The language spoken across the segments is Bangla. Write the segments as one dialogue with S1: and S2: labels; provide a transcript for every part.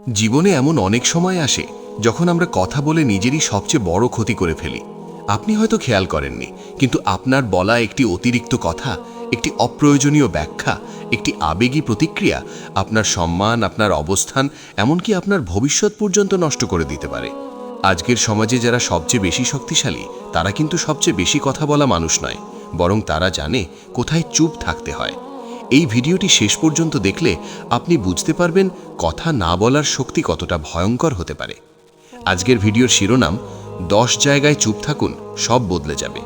S1: জীবনে এমন অনেক সময় আসে যখন আমরা কথা বলে নিজেরই সবচেয়ে বড় ক্ষতি করে ফেলি। আপনি হয়তো খেয়াল করেননি, কিন্তু আপনার বলা একটি অতিরিক্ত কথা, একটি অপ্রয়োজনীয় ব্যাখ্যা, একটি আবেগী প্রতিক্রিয়া আপনার সম্মান, আপনার অবস্থান, এমনকি আপনার ভবিষ্যৎ পর্যন্ত নষ্ট করে দিতে পারে। আজকের সমাজে যারা সবচেয়ে বেশি শক্তিশালী, তারা কিন্তু সবচেয়ে বেশি কথা বলা মানুষ নয়, বরং তারা জানে কোথায় চুপ থাকতে হয়। এই ভিডিওটি শেষ পর্যন্ত দেখলে আপনি বুঝতে পারবেন কথা না বলার শক্তি কতটা ভয়ঙ্কর হতে পারে। আজকের ভিডিওর শিরোনাম 10 জায়গায় চুপ থাকুন, সব বদলে যাবে।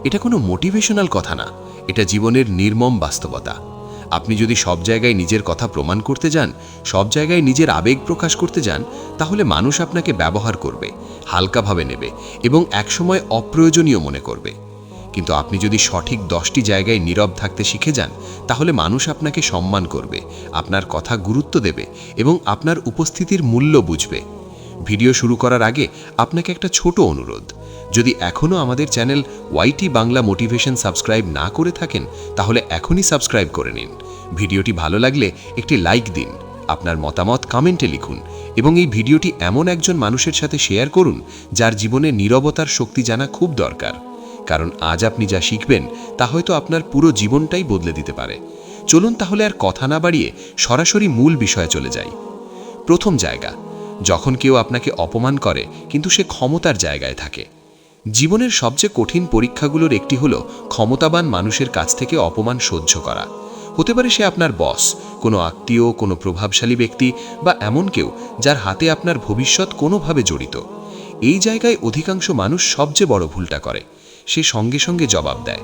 S1: এটা কোনো মোটিভেশনাল কথা না, এটা জীবনের নির্মম বাস্তবতা। আপনি যদি সব জায়গায় নিজের কথা প্রমাণ করতে যান, সব জায়গায় নিজের আবেগ প্রকাশ করতে যান, তাহলে মানুষ আপনাকে ব্যবহার করবে, হালকাভাবে নেবে এবং একসময় অপ্রয়োজনীয় মনে করবে। কিন্তু আপনি যদি সঠিক 10টি জায়গায় নীরব থাকতে শিখে যান, তাহলে মানুষ আপনাকে সম্মান করবে, আপনার কথা গুরুত্ব দেবে এবং আপনার উপস্থিতির মূল্য বুঝবে। ভিডিও শুরু করার আগে আপনাকে একটা ছোট অনুরোধ, যদি এখনও আমাদের channel YT Bangla motivation subscribe না করে থাকেন, তাহলে এখনই সাবস্ক্রাইব করে নিন। ভিডিওটি ভালো লাগলে একটি লাইক দিন, আপনার মতামত কমেন্টে লিখুন এবং এই ভিডিওটি এমন একজন মানুষের সাথে শেয়ার করুন যার জীবনে নীরবতার শক্তি জানা খুব দরকার। কারণ আজ আপনি যা শিখবেন তা হয়তো আপনার পুরো জীবনটাই বদলে দিতে পারে। চলুন তাহলে আর কথা না বাড়িয়ে সরাসরি মূল বিষয়ে চলে যাই। প্রথম জায়গা, যখন কেউ আপনাকে অপমান করে কিন্তু সে ক্ষমতার জায়গায় থাকে। জীবনের সবচেয়ে কঠিন পরীক্ষাগুলোর একটি হলো ক্ষমতাবান মানুষের কাছ থেকে অপমান সহ্য করা। হতে পারে সে আপনার বস, কোনো আত্মীয়, কোনো প্রভাবশালী ব্যক্তি বা এমন কেউ যার হাতে আপনার ভবিষ্যৎ কোনোভাবে জড়িত। এই জায়গায় অধিকাংশ মানুষ সবচেয়ে বড় ভুলটা করে, সে সঙ্গে সঙ্গে জবাব দেয়।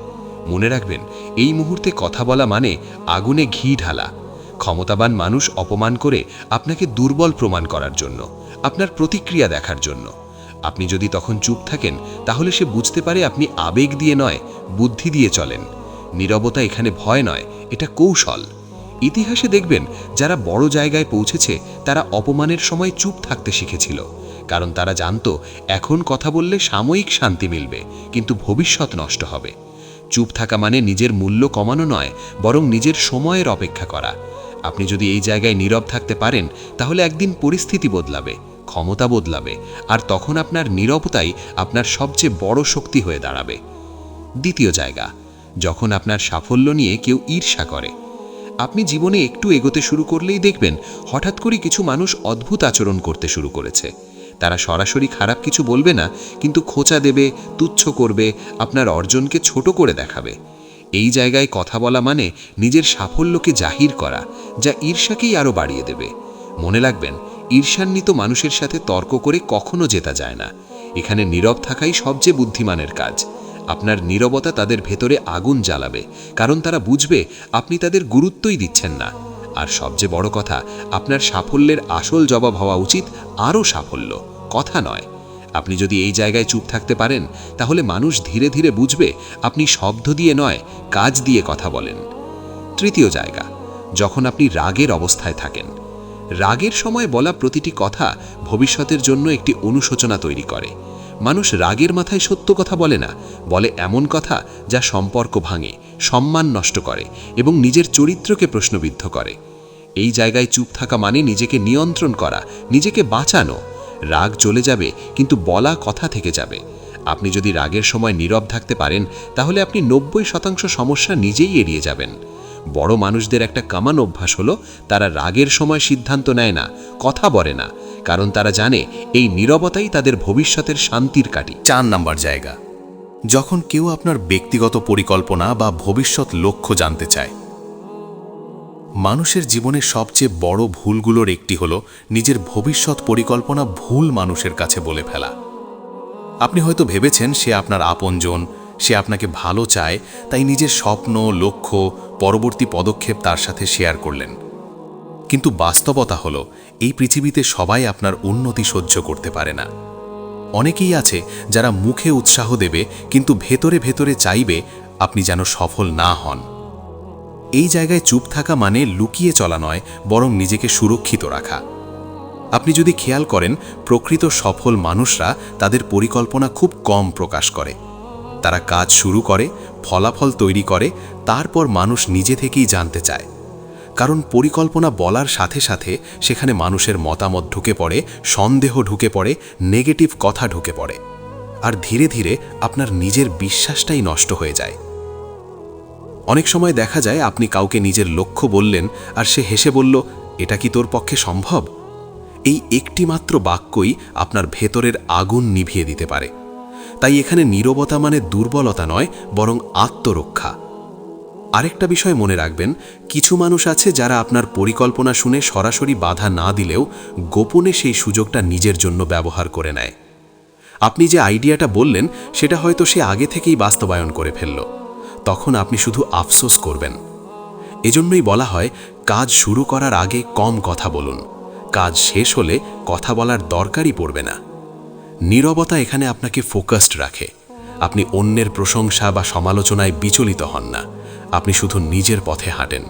S1: মনে রাখবেন, এই মুহূর্তে কথা বলা মানে আগুনে ঘি ঢালা। ক্ষমতাবান মানুষ অপমান করে আপনাকে দুর্বল প্রমাণ করার জন্য, আপনার প্রতিক্রিয়া দেখার জন্য। আপনি যদি তখন চুপ থাকেন, তাহলে সে বুঝতে পারে আপনি আবেগ দিয়ে নয়, বুদ্ধি দিয়ে চলেন। নীরবতা এখানে ভয় নয়, এটা কৌশল। ইতিহাসে দেখবেন, যারা বড় জায়গায় পৌঁছেছে তারা অপমানের সময় চুপ থাকতে শিখেছিল, কারণ তারা জানত এখন কথা বললে সাময়িক শান্তি মিলবে, কিন্তু ভবিষ্যৎ নষ্ট হবে। চুপ থাকা মানে নিজের মূল্য কমানো নয়, বরং নিজের সময়ের অপেক্ষা করা। আপনি যদি এই জায়গায় নীরব থাকতে পারেন, তাহলে একদিন পরিস্থিতি বদলাবে, ক্ষমতা বদলাবে, আর তখন আপনার নীরবতাই আপনার সবচেয়ে বড় শক্তি হয়ে দাঁড়াবে। দ্বিতীয় জায়গা, যখন আপনার সাফল্য নিয়ে কেউ ঈর্ষা করে। আপনি জীবনে একটু এগোতে শুরু করলেই দেখবেন হঠাৎ করে কিছু মানুষ অদ্ভুত আচরণ করতে শুরু করেছে। তারা সরাসরি খারাপ কিছু বলবে না, কিন্তু খোঁচা দেবে, তুচ্ছ করবে, আপনার অর্জনকে ছোট করে দেখাবে। এই জায়গায় কথা বলা মানে নিজের সাফল্যকে জাহির করা, যা ঈর্ষাকেই আরও বাড়িয়ে দেবে। মনে রাখবেন, ঈর্ষান্বিত মানুষের সাথে তর্ক করে কখনো জেতা যায় না। এখানে নীরব থাকাই সবচেয়ে বুদ্ধিমানের কাজ। আপনার নীরবতা তাদের ভেতরে আগুন জ্বালাবে, কারণ তারা বুঝবে আপনি তাদের গুরুত্বই দিচ্ছেন না। আর সবচেয়ে বড় কথা, আপনার সাফল্যের আসল জবাব হওয়া উচিত আরও সাফল্য, কথা নয়। আপনি যদি এই জায়গায় চুপ থাকতে পারেন, তাহলে মানুষ ধীরে ধীরে বুঝবে আপনি শব্দ দিয়ে নয়, কাজ দিয়ে কথা বলেন। তৃতীয় জায়গা, যখন আপনি রাগের অবস্থায় থাকেন। রাগের সময় বলা প্রতিটি কথা ভবিষ্যতের জন্য একটি অনুশোচনা তৈরি করে। মানুষ রাগের মাথায় সত্য কথা বলে না, বলে এমন কথা যা সম্পর্ক ভাঙে, সম্মান নষ্ট করে এবং নিজের চরিত্রকে প্রশ্নবিদ্ধ করে। এই জায়গায় চুপ থাকা মানে নিজেকে নিয়ন্ত্রণ করা, নিজেকে বাঁচানো। রাগ চলে যাবে, কিন্তু বলা কথা থেকে যাবে। আপনি যদি রাগের সময় নীরব থাকতে পারেন, তাহলে আপনি 90% সমস্যা নিজেই এড়িয়ে যাবেন। বড় মানুষদের একটা কমন অভ্যাস হলো, তারা রাগের সময় সিদ্ধান্ত নেয় না, কথা বলে না, কারণ তারা জানে এই নীরবতাই তাদের ভবিষ্যতের শান্তির কাঠি।
S2: 4 নাম্বার জায়গা, যখন কেউ আপনার ব্যক্তিগত পরিকল্পনা বা ভবিষ্যৎ লক্ষ্য জানতে চায়। মানুষের জীবনে সবচেয়ে বড় ভুলগুলোর একটি হলো নিজের ভবিষ্যৎ পরিকল্পনা ভুল মানুষের কাছে বলে ফেলা। আপনি হয়তো ভেবেছেন সে আপনার আপনজন, সে আপনাকে ভালো চায়, তাই নিজের স্বপ্ন, লক্ষ্য, পরবর্তী পদক্ষেপ তার সাথে শেয়ার করলেন। কিন্তু বাস্তবতা হলো, এই পৃথিবীতে সবাই আপনার উন্নতি সহ্য করতে পারে না। অনেকেই আছে যারা মুখে উৎসাহ দেবে, কিন্তু ভেতরে ভেতরে চাইবে আপনি যেন সফল না হন। এই জায়গায় চুপ থাকা মানে লুকিয়ে চলা নয়, বরং নিজেকে সুরক্ষিত রাখা। আপনি যদি খেয়াল করেন, প্রকৃত সফল মানুষরা তাদের পরিকল্পনা খুব কম প্রকাশ করে। তারা কাজ শুরু করে, ফলাফল তৈরি করে, তারপর মানুষ নিজে থেকেই জানতে চায়। কারণ পরিকল্পনা বলার সাথে সাথে সেখানে মানুষের মতামত ঢুকে পড়ে, সন্দেহ ঢুকে পড়ে, নেগেটিভ কথা ঢুকে পড়ে, আর ধীরে ধীরে আপনার নিজের বিশ্বাসটাই নষ্ট হয়ে যায়। অনেক সময় দেখা যায় আপনি কাউকে নিজের লক্ষ্য বললেন আর সে হেসে বলল, এটা কি তোর পক্ষে সম্ভব? এই একটি মাত্র বাক্যই আপনার ভেতরের আগুন নিভিয়ে দিতে পারে। তাই এখানে নীরবতা মানে দুর্বলতা নয়, বরং আত্মরক্ষা। আরেকটা বিষয় মনে রাখবেন, কিছু মানুষ আছে যারা আপনার পরিকল্পনা শুনে সরাসরি বাধা না দিলেও গোপনে সেই সুযোগটা নিজের জন্য ব্যবহার করে নেয়। আপনি যে আইডিয়াটা বললেন সেটা হয়তো সে আগে থেকেই বাস্তবায়ন করে ফেলল, তখন আপনি শুধু আফসোস করবেন। এজন্যই বলা হয়, কাজ শুরু করার আগে কম কথা বলুন, কাজ শেষ হলে কথা বলার দরকারই পড়বে না। নীরবতা এখানে আপনাকে ফোকাসড রাখে। আপনি অন্যের প্রশংসা বা সমালোচনায় বিচলিত হন না, আপনি শুধু নিজের পথে হাঁটেন।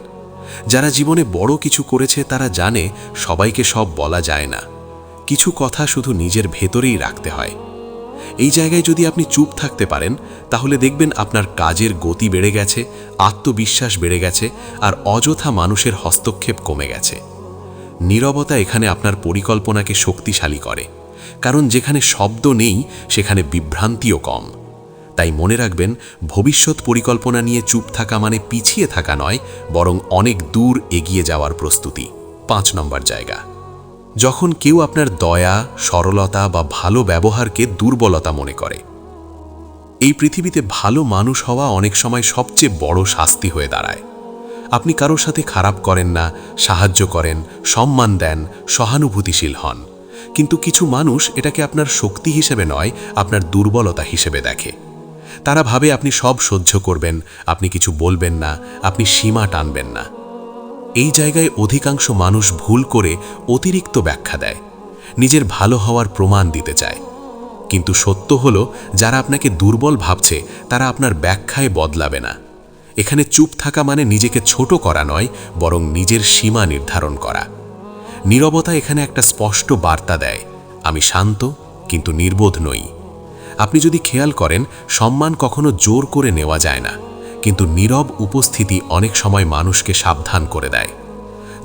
S2: যারা জীবনে বড় কিছু করেছে তারা জানে সবাইকে সব বলা যায় না, কিছু কথা শুধু নিজের ভেতরেই রাখতে হয়। এই জায়গায় যদি আপনি চুপ থাকতে পারেন, তাহলে দেখবেন আপনার কাজের গতি বেড়ে গেছে, আত্মবিশ্বাস বেড়ে গেছে, আর অযথা মানুষের হস্তক্ষেপ কমে গেছে। নীরবতা এখানে আপনার পরিকল্পনাকে শক্তিশালী করে, কারণ যেখানে শব্দ নেই সেখানে বিভ্রান্তিও কম। তাই মনে রাখবেন, ভবিষ্যৎ পরিকল্পনা নিয়ে চুপ থাকা মানে পিছিয়ে থাকা নয়, বরং অনেক দূর এগিয়ে যাওয়ার প্রস্তুতি। 5 নম্বর জায়গা, যখন কেউ আপনার দয়া, সরলতা বা ভালো ব্যবহারকে দুর্বলতা মনে করে। এই পৃথিবীতে ভালো মানুষ হওয়া অনেক সময় সবচেয়ে বড় শাস্তি হয়ে দাঁড়ায়। আপনি কারোর সাথে খারাপ করেন না, সাহায্য করেন, সম্মান দেন, সহানুভূতিশীল হন, কিন্তু কিছু মানুষ এটাকে আপনার শক্তি হিসেবে নয়, আপনার দুর্বলতা হিসেবে দেখে। তারা ভাবে আপনি সব সহ্য করবেন, আপনি কিছু বলবেন না, আপনি সীমা টানবেন না। এই জায়গায় অধিকাংশ মানুষ ভুল করে অতিরিক্ত ব্যাখ্যা দেয়, নিজের ভালো হওয়ার প্রমাণ দিতে চায়। কিন্তু সত্য হলো, যারা আপনাকে দুর্বল ভাবছে তারা আপনার ব্যাখ্যায় বদলাবে না। এখানে চুপ থাকা মানে নিজেকে ছোট করা নয়, বরং নিজের সীমা নির্ধারণ করা। নীরবতা এখানে একটা স্পষ্ট বার্তা দেয়, আমি শান্ত কিন্তু নির্বোধ নই। আপনি যদি খেয়াল করেন, সম্মান কখনো জোর করে নেওয়া যায় না, কিন্তু নীরব উপস্থিতি অনেক সময় মানুষকে সাবধান করে দেয়।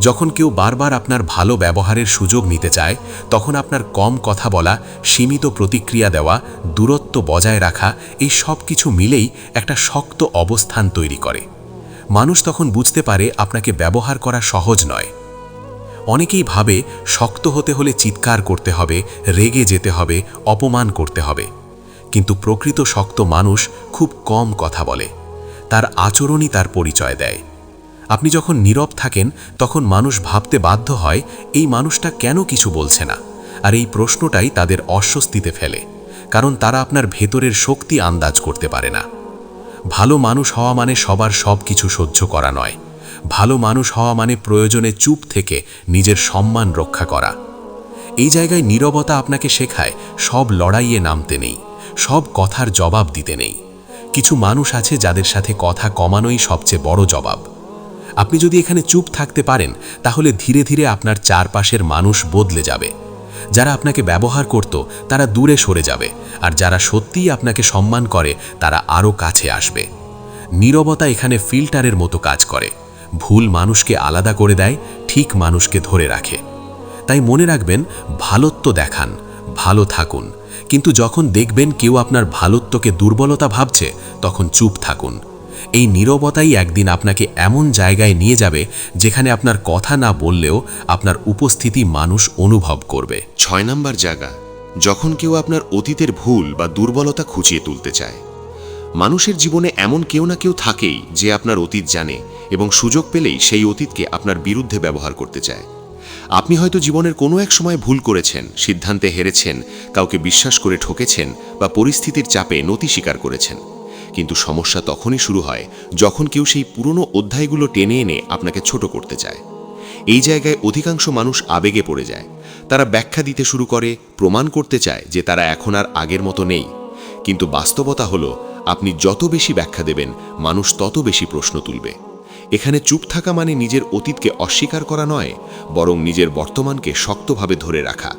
S2: যখন কেউ বারবার আপনার ভালো ব্যবহারের সুযোগ নিতে চায়, তখন আপনার কম কথা বলা, সীমিত প্রতিক্রিয়া দেওয়া, দূরত্ব বজায় রাখা, এই সব কিছু মিলেই একটা শক্ত অবস্থান তৈরি করে। মানুষ তখন বুঝতে পারে আপনাকে ব্যবহার করা সহজ নয়। অনেকেই ভাবে শক্ত হতে হলে চিৎকার করতে হবে, রেগে যেতে হবে, অপমান করতে হবে। কিন্তু প্রকৃত শক্ত মানুষ খুব কম কথা বলে, তার আচরণই তার পরিচয় দেয়। আপনি যখন নীরব থাকেন, তখন মানুষ ভাবতে বাধ্য হয়, এই মানুষটা কেন কিছু বলছে না, আর এই প্রশ্নটাই তাদের অস্বস্তিতে ফেলে, কারণ তারা আপনার ভেতরের শক্তি আন্দাজ করতে পারে না। ভালো মানুষ হওয়া মানে সবার সব কিছু সহ্য করা নয়। ভালো মানুষ হওয়া মানে প্রয়োজনে চুপ থেকে নিজের সম্মান রক্ষা করা। এই জায়গায় নীরবতা আপনাকে শেখায়, সব লড়াইয়ে নামতে নেই, সব কথার জবাব দিতে নেই। কিছু মানুষ আছে যাদের সাথে কথা কমানোই সবচেয়ে বড় জবাব। আপনি যদি এখানে চুপ থাকতে পারেন, তাহলে ধীরে ধীরে আপনার চারপাশের মানুষ বদলে যাবে। যারা আপনাকে ব্যবহার করত তারা দূরে সরে যাবে, আর যারা সত্যিই আপনাকে সম্মান করে তারা আরও কাছে আসবে। নীরবতা এখানে ফিল্টারের মতো কাজ করে, ভুল মানুষকে আলাদা করে দেয়, ঠিক মানুষকে ধরে রাখে। তাই মনে রাখবেন, ভালোত্ব দেখান, ভালো থাকুন, কিন্তু যখন দেখবেন কেউ আপনার ভালোত্বকে দুর্বলতা ভাবছে, তখন চুপ থাকুন। এই নীরবতাই একদিন আপনাকে এমন জায়গায় নিয়ে যাবে যেখানে আপনার কথা না বললেও আপনার উপস্থিতি মানুষ অনুভব করবে।
S1: 6 নম্বর জায়গা, যখন কেউ আপনার অতীতের ভুল বা দুর্বলতা খুঁচিয়ে তুলতে চায়। মানুষের জীবনে এমন কেউ না কেউ থাকেই যে আপনার অতীত জানে এবং সুযোগ পেলেই সেই অতীতকে আপনার বিরুদ্ধে ব্যবহার করতে চায়। আপনি হয়তো জীবনের কোনো এক সময় ভুল করেছেন, সিদ্ধান্তে হেরেছেন, কাউকে বিশ্বাস করে ঠকেছেন বা পরিস্থিতির চাপে নতি স্বীকার করেছেন। কিন্তু সমস্যা তখনই শুরু হয় যখন কেউ সেই পুরনো অধ্যায়গুলো টেনে এনে আপনাকে ছোট করতে চায়। এই জায়গায় অধিকাংশ মানুষ আবেগে পড়ে যায়। তারা ব্যাখ্যা দিতে শুরু করে, প্রমাণ করতে চায় যে তারা এখন আর আগের মতো নেই। কিন্তু বাস্তবতা হলো, আপনি যত বেশি ব্যাখ্যা দেবেন, মানুষ তত বেশি প্রশ্ন তুলবে। এখানে চুপ থাকা মানে নিজের অতীতকে অস্বীকার করা নয়, বরং নিজের বর্তমানকে শক্তভাবে ধরে রাখা।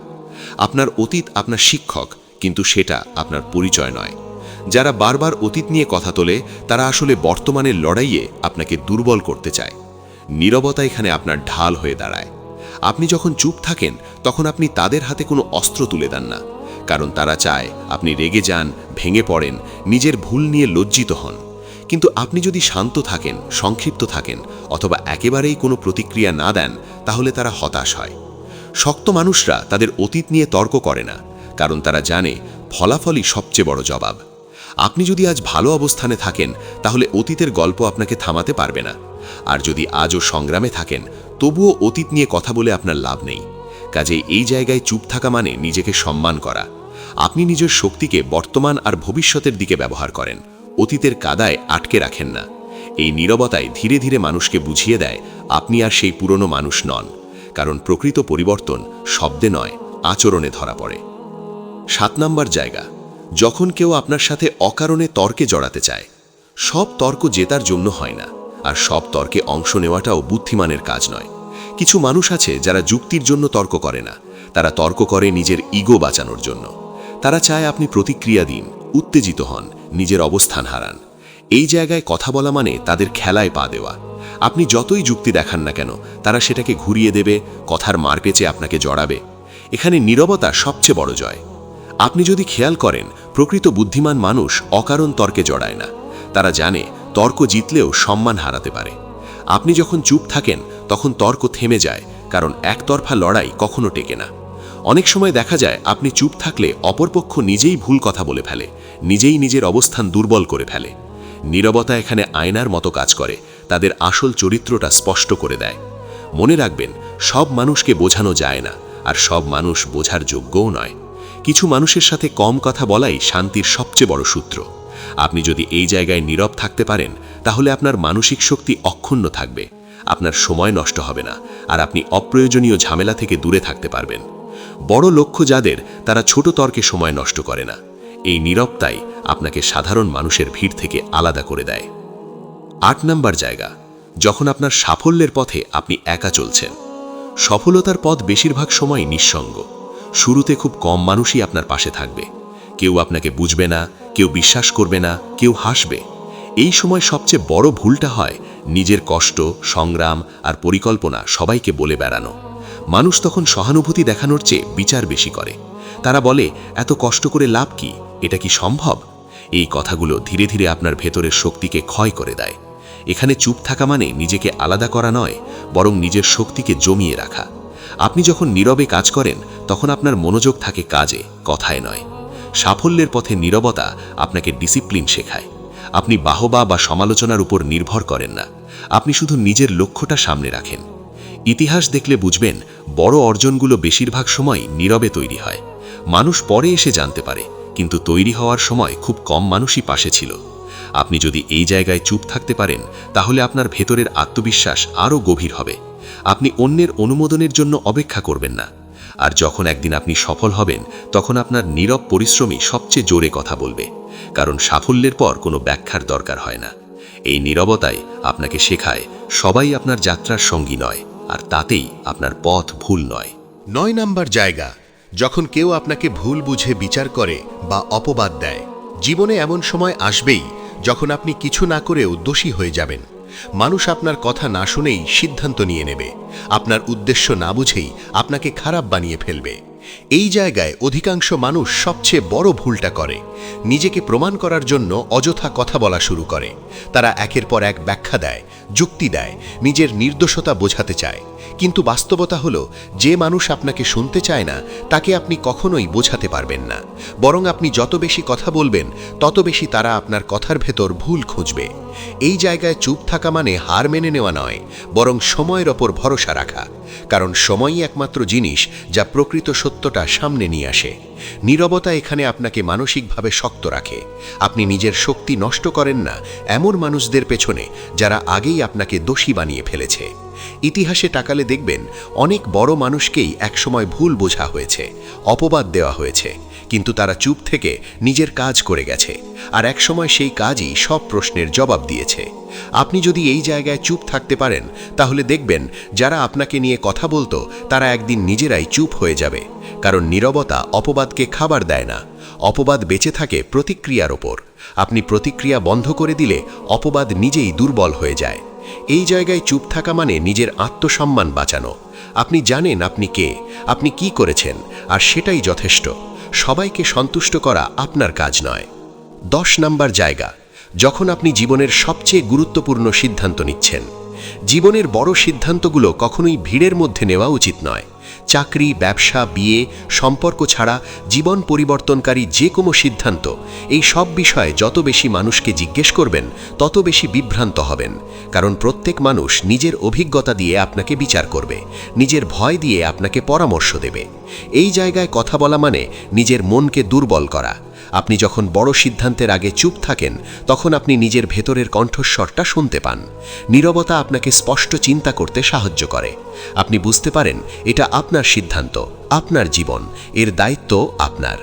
S1: আপনার অতীত আপনার শিক্ষক, কিন্তু সেটা আপনার পরিচয় নয়। যারা বারবার অতীত নিয়ে কথা তোলে তারা আসলে বর্তমানের লড়াইয়ে আপনাকে দুর্বল করতে চায়। নীরবতা এখানে আপনার ঢাল হয়ে দাঁড়ায়। আপনি যখন চুপ থাকেন তখন আপনি তাদের হাতে কোনো অস্ত্র তুলে দেন না, কারণ তারা চায় আপনি রেগে যান, ভেঙে পড়েন, নিজের ভুল নিয়ে লজ্জিত হন। কিন্তু আপনি যদি শান্ত থাকেন, সংক্ষিপ্ত থাকেন অথবা একেবারেই কোনো প্রতিক্রিয়া না দেন, তাহলে তারা হতাশ হয়। শক্ত মানুষরা তাদের অতীত নিয়ে তর্ক করে না, কারণ তারা জানে ফলাফলই সবচেয়ে বড় জবাব। আপনি যদি আজ ভালো অবস্থানে থাকেন তাহলে অতীতের গল্প আপনাকে থামাতে পারবে না, আর যদি আজও সংগ্রামে থাকেন তবুও অতীত নিয়ে কথা বলে আপনার লাভ নেই। কাজেই এই জায়গায় চুপ থাকা মানে নিজেকে সম্মান করা। আপনি নিজের শক্তিকে বর্তমান আর ভবিষ্যতের দিকে ব্যবহার করেন, অতীতের কাদায় আটকে রাখেন না। এই নীরবতায় ধীরে ধীরে মানুষকে বুঝিয়ে দেয় আপনি আর সেই পুরনো মানুষ নন, কারণ প্রকৃত পরিবর্তন শব্দে নয়, আচরণে ধরা পড়ে। 7 নম্বর জায়গা, যখন কেউ আপনার সাথে অকারণে তর্কে জড়াতে চায়। সব তর্ক জেতার জন্য হয় না, আর সব তর্কে অংশ নেওয়াটাও বুদ্ধিমানের কাজ নয়। কিছু মানুষ আছে যারা যুক্তির জন্য তর্ক করে না, তারা তর্ক করে নিজের ইগো বাঁচানোর জন্য। তারা চায় আপনি প্রতিক্রিয়া দিন, উত্তেজিত হন, নিজের অবস্থান হারান। এই জায়গায় কথা বলা মানে তাদের খেলায় পা দেওয়া। আপনি যতই যুক্তি দেখান না কেন, তারা সেটাকে ঘুরিয়ে দেবে, কথার মারপেচে আপনাকে জড়াবে। এখানে নীরবতা সবচেয়ে বড় জয়। আপনি যদি খেয়াল করেন, প্রকৃত বুদ্ধিমান মানুষ অকারণ তর্কে জড়ায় না। তারা জানে তর্ক জিতলেও সম্মান হারাতে পারে। আপনি যখন চুপ থাকেন তখন তর্ক থেমে যায়, কারণ একতরফা লড়াই কখনো টেকে না। অনেক সময় দেখা যায় আপনি চুপ থাকলে অপরপক্ষ নিজেই ভুল কথা বলে ফেলে, নিজেই নিজের অবস্থান দুর্বল করে ফেলে। নীরবতা এখানে আয়নার মতো কাজ করে, তাদের আসল চরিত্রটা স্পষ্ট করে দেয়। মনে রাখবেন, সব মানুষকে বোঝানো যায় না, আর সব মানুষ বোঝার যোগ্যও নয়। কিছু মানুষের সাথে কম কথা বলাই শান্তির সবচেয়ে বড় সূত্র। আপনি যদি এই জায়গায় নীরব থাকতে পারেন, তাহলে আপনার মানসিক শক্তি অক্ষুণ্ণ থাকবে, আপনার সময় নষ্ট হবে না, আর আপনি অপ্রয়োজনীয় ঝামেলা থেকে দূরে থাকতে পারবেন। বড় লক্ষ্য যাদের, তারা ছোট তর্কে সময় নষ্ট করে না। এই নীরবতাই আপনাকে সাধারণ মানুষের ভিড় থেকে আলাদা করে দেয়। 8 নম্বর জায়গা, যখন আপনার সাফল্যের পথে আপনি একা চলছেন। সফলতার পথ বেশিরভাগ সময় নিঃসঙ্গ। শুরুতে খুব কম মানুষই আপনার পাশে থাকবে। কেউ আপনাকে বুঝবে না, কেউ বিশ্বাস করবে না, কেউ হাসবে। এই সময় সবচেয়ে বড় ভুলটা হয় নিজের কষ্ট, সংগ্রাম আর পরিকল্পনা সবাইকে বলে বেড়ানো। মানুষ তখন সহানুভূতি দেখানোর চেয়ে বিচার বেশি করে। তারা বলে, এত কষ্ট করে লাভ কি, এটা কি সম্ভব? এই কথাগুলো ধীরে ধীরে আপনার ভেতরের শক্তিকে ক্ষয় করে দেয়। এখানে চুপ থাকা মানে নিজেকে আলাদা করা নয়, বরং নিজের শক্তিকে জমিয়ে রাখা। আপনি যখন নীরবে কাজ করেন তখন আপনার মনোযোগ থাকে কাজে, কথায় নয়। সাফল্যের পথে নীরবতা আপনাকে ডিসিপ্লিন শেখায়। আপনি বাহবা বা সমালোচনার উপর নির্ভর করেন না, আপনি শুধু নিজের লক্ষ্যটা সামনে রাখেন। ইতিহাস দেখলে বুঝবেন, বড় অর্জনগুলো বেশিরভাগ সময় নীরবে তৈরি হয়। মানুষ পরে এসে জানতে পারে, কিন্তু তৈরি হওয়ার সময় খুব কম মানুষই পাশে ছিল। আপনি যদি এই জায়গায় চুপ থাকতে পারেন, তাহলে আপনার ভেতরের আত্মবিশ্বাস আরও গভীর হবে। আপনি অন্যের অনুমোদনের জন্য অপেক্ষা করবেন না। আর যখন একদিন আপনি সফল হবেন, তখন আপনার নীরব পরিশ্রমী সবচেয়ে জোরে কথা বলবে, কারণ সাফল্যের পর কোনো ব্যাখ্যার দরকার হয় না। এই নীরবতাই আপনাকে শেখায় সবাই আপনার যাত্রার সঙ্গী নয়, আর তাতেই আপনার পথ ভুল নয়।
S3: 9 নম্বর জায়গা, যখন কেউ আপনাকে ভুল বুঝে বিচার করে বা অপবাদ দেয়। জীবনে এমন সময় আসবেই যখন আপনি কিছু না করেও দোষী হয়ে যাবেন। মানুষ আপনার কথা না শুনেই সিদ্ধান্ত নিয়ে নেবে, আপনার উদ্দেশ্য না বুঝেই আপনাকে খারাপ বানিয়ে ফেলবে। এই জায়গায় অধিকাংশ মানুষ সবচেয়ে বড় ভুলটা করে, নিজেকে প্রমাণ করার জন্য অযথা কথা বলা শুরু করে। তারা একের পর এক ব্যাখ্যা দেয়, যুক্তি দেয়, নিজের নির্দোষতা বোঝাতে চায়। কিন্তু বাস্তবতা হলো, যে মানুষ আপনাকে শুনতে চায় না তাকে আপনি কখনোই বোঝাতে পারবেন না। বরং আপনি যত বেশি কথা বলবেন, তত বেশি তারা আপনার কথার ভেতর ভুল খুঁজবে। এই জায়গায় চুপ থাকা মানে হার মেনে নেওয়া নয়, বরং সময়ের ওপর ভরসা রাখা। কারণ সময়ই একমাত্র জিনিস যা প্রকৃত সত্যটা সামনে নিয়ে আসে। নীরবতা এখানে আপনাকে মানসিকভাবে শক্ত রাখে। আপনি নিজের শক্তি নষ্ট করেন না এমন মানুষদের পেছনে যারা আগেই আপনাকে দোষী বানিয়ে ফেলেছে। ইতিহাসে তাকালে দেখবেন, অনেক বড় মানুষকেই একসময় ভুল বোঝা হয়েছে, অপবাদ দেওয়া হয়েছে, কিন্তু তারা চুপ থেকে নিজের কাজ করে গেছে, আর একসময় সেই কাজই সব প্রশ্নের জবাব দিয়েছে। আপনি যদি এই জায়গায় চুপ থাকতে পারেন, তাহলে দেখবেন যারা আপনাকে নিয়ে কথা বলতো তারা একদিন নিজেরাই চুপ হয়ে যাবে। কারণ নীরবতা অপবাদকে খাবার দেয় না, অপবাদ বেঁচে থাকে প্রতিক্রিয়ার ওপর। আপনি প্রতিক্রিয়া বন্ধ করে দিলে অপবাদ নিজেই দুর্বল হয়ে যায়। এই জায়গায় চুপ থাকা মানে নিজের আত্মসম্মান বাঁচানো। আপনি জানেন আপনি কে, আপনি কি করেছেন, আর সেটাই যথেষ্ট। সবাইকে সন্তুষ্ট করা আপনার কাজ নয়। 10 নাম্বার জায়গা, যখন আপনি জীবনের সবচেয়ে গুরুত্বপূর্ণ সিদ্ধান্ত নিচ্ছেন। জীবনের বড় সিদ্ধান্তগুলো কখনোই ভিড়ের মধ্যে নেওয়া উচিত নয়। চাকরি, ব্যবসা, বিয়ে, সম্পর্ক ছাড়া জীবন পরিবর্তনকারী যে কোনো সিদ্ধান্ত, এই সব বিষয়ে যত বেশি মানুষকে জিজ্ঞেস করবেন তত বেশি বিভ্রান্ত হবেন। কারণ প্রত্যেক মানুষ নিজের অভিজ্ঞতা দিয়ে আপনাকে বিচার করবে, নিজের ভয় দিয়ে আপনাকে পরামর্শ দেবে। এই জায়গায় কথা বলা মানে নিজের মনকে দুর্বল করা। আপনি যখন বড় সিদ্ধান্তের আগে চুপ থাকেন তখন আপনি নিজের ভেতরের কণ্ঠস্বরটা শুনতে পান। নীরবতা আপনাকে স্পষ্ট চিন্তা করতে সাহায্য করে। আপনি বুঝতে পারেন এটা আপনার সিদ্ধান্ত, আপনার জীবন, এর দায়িত্ব আপনার।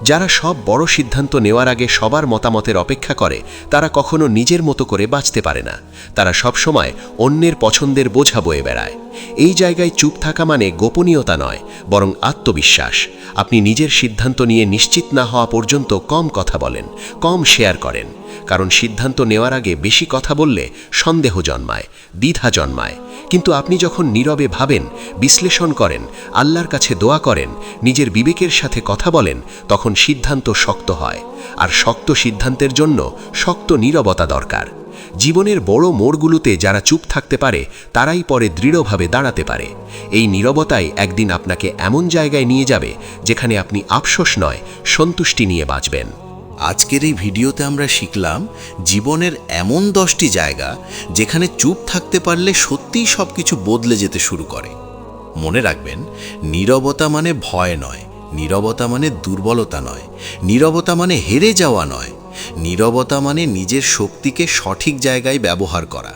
S3: যারা সব বড় সিদ্ধান্ত নেওয়ার আগে সবার মতামতের অপেক্ষা করে তারা কখনো নিজের মতো করে বাঁচতে পারে না। তারা সবসময় অন্যের পছন্দের বোঝা বয়ে বেড়ায়। এই জায়গায় চুপ থাকা মানে গোপনীয়তা নয়, বরং আত্মবিশ্বাস। আপনি নিজের সিদ্ধান্ত নিয়ে নিশ্চিত না হওয়া পর্যন্ত কম কথা বলেন, কম শেয়ার করেন। কারণ সিদ্ধান্ত নেওয়ার আগে বেশি কথা বললে সন্দেহ জন্মায়, দ্বিধা জন্মায়। কিন্তু আপনি যখন নীরবে ভাবেন, বিশ্লেষণ করেন, আল্লাহর কাছে দোয়া করেন, নিজের বিবেকের সাথে কথা বলেন, তখন সিদ্ধান্ত শক্ত হয়। আর শক্ত সিদ্ধান্তের জন্য শক্ত নীরবতা দরকার। জীবনের বড় মোড়গুলোতে যারা চুপ থাকতে পারে তারাই পরে দৃঢ়ভাবে দাঁড়াতে পারে। এই নীরবতাই একদিন আপনাকে এমন জায়গায় নিয়ে যাবে যেখানে আপনি আফসোস নয়, সন্তুষ্টি নিয়ে বাঁচবেন।
S2: আজকের এই ভিডিওতে আমরা শিখলাম জীবনের এমন 10টি জায়গা যেখানে চুপ থাকতে পারলে সত্যিই সব কিছু বদলে যেতে শুরু করে। মনে রাখবেন, নীরবতা মানে ভয় নয়, নীরবতা মানে দুর্বলতা নয়, নীরবতা মানে হেরে যাওয়া নয়, নীরবতা মানে নিজের শক্তিকে সঠিক জায়গায় ব্যবহার করা।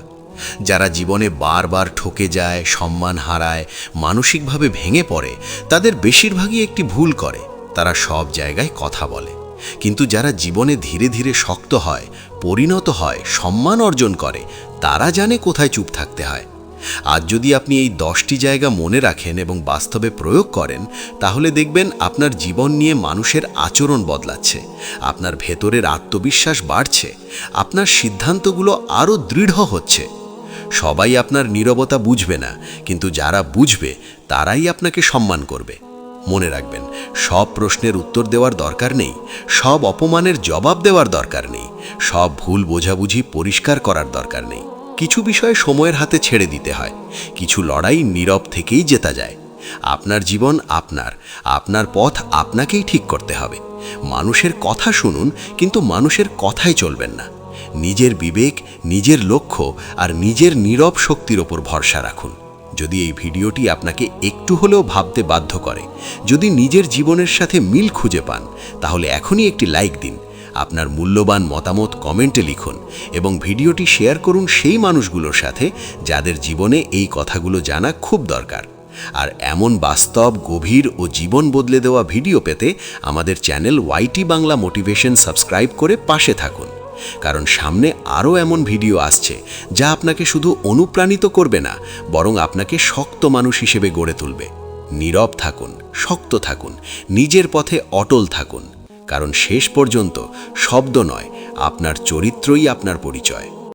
S2: যারা জীবনে বারবার ঠকে যায়, সম্মান হারায়, মানসিকভাবে ভেঙে পড়ে, তাদের বেশিরভাগই একটি ভুল করে, তারা সব জায়গায় কথা বলে। কিন্তু যারা জীবনে ধীরে ধীরে শক্ত হয়, পরিণত হয়, সম্মান অর্জন করে, তারা জানে কোথায় চুপ থাকতে হয়। আজ যদি আপনি এই 10টি জায়গা মনে রাখেন এবং বাস্তবে প্রয়োগ করেন, তাহলে দেখবেন আপনার জীবন নিয়ে মানুষের আচরণ বদলাচ্ছে, আপনার ভেতরের আত্মবিশ্বাস বাড়ছে, আপনার সিদ্ধান্তগুলো আরও দৃঢ় হচ্ছে। সবাই আপনার নীরবতা বুঝবে না, কিন্তু যারা বুঝবে তারাই আপনাকে সম্মান করবে। মনে রাখবেন, সব প্রশ্নের উত্তর দেওয়ার দরকার নেই, সব অপমানের জবাব দেওয়ার দরকার নেই, সব ভুল বোঝাবুঝি পরিষ্কার করার দরকার নেই। কিছু বিষয় সময়ের হাতে ছেড়ে দিতে হয়, কিছু লড়াই নীরব থেকেই জেতা যায়। আপনার জীবন আপনার, আপনার পথ আপনাকেই ঠিক করতে হবে। মানুষের কথা শুনুন, কিন্তু মানুষের কথাই চলবেন না। নিজের বিবেক, নিজের লক্ষ্য আর নিজের নীরব শক্তির ওপর ভরসা রাখুন। যদি এই ভিডিওটি আপনাকে একটু হলেও ভাবতে বাধ্য করে, যদি নিজের জীবনের সাথে মিল খুঁজে পান, তাহলে এখনই একটি লাইক দিন, আপনার মূল্যবান মতামত কমেন্টে লিখুন এবং ভিডিওটি শেয়ার করুন সেই মানুষগুলোর সাথে যাদের জীবনে এই কথাগুলো জানা খুব দরকার। আর এমন বাস্তব, গভীর ও জীবন বদলে দেওয়া ভিডিও পেতে আমাদের channel YT Bangla motivation subscribe করে পাশে থাকুন। কারণ সামনে আরও এমন ভিডিও আসছে যা আপনাকে শুধু অনুপ্রাণিত করবে না, বরং আপনাকে শক্ত মানুষ হিসেবে গড়ে তুলবে। নীরব থাকুন, শক্ত থাকুন, নিজের পথে অটল থাকুন। কারণ শেষ পর্যন্ত শব্দ নয়, আপনার চরিত্রই আপনার পরিচয়।